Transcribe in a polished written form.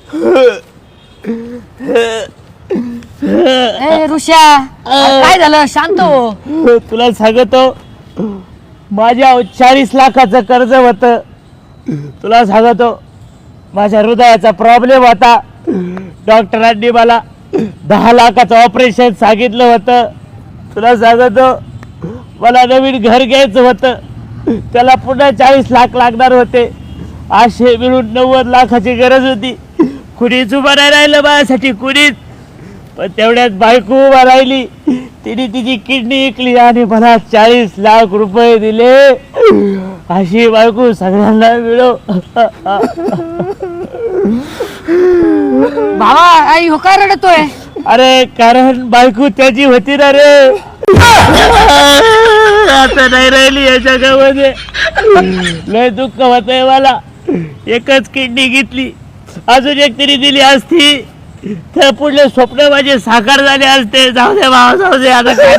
ए ऋषा, काय झालं? शांत हो. तुला सांगतो, माझ्या 40 लाखाचं कर्ज होत. तुला सांगतो, माझ्या हृदयाचा प्रॉब्लेम होता. डॉक्टरांनी मला 10 लाखाचं ऑपरेशन सांगितलं होतं. तुला सांगतो, मला नवीन घर घ्यायचं होतं. त्याला पुन्हा 40 लाख लागणार होते. असे मिळून 90 लाखाची गरज होती. कुणीच उभं नाही राहिलं माझ्यासाठी, कुणीच. पण तेवढ्यात बायको उभा राहिली. तिने तिची किडनी विकली आणि मला 40 लाख रुपये दिले. अशी बायको सगळ्यांना मिळो. भावा, आई हो काय रडतोय? अरे कारण बायको त्याची होती ना रे. आता नाही राहिली या जगामध्ये. लय दुःख होतंय मला. एकच किडनी घेतली, अजून एक तरी दिली असती तर पुढले स्वप्न माझे साकार झाले असते. जाऊ दे भावा, जाऊ दे. आता काय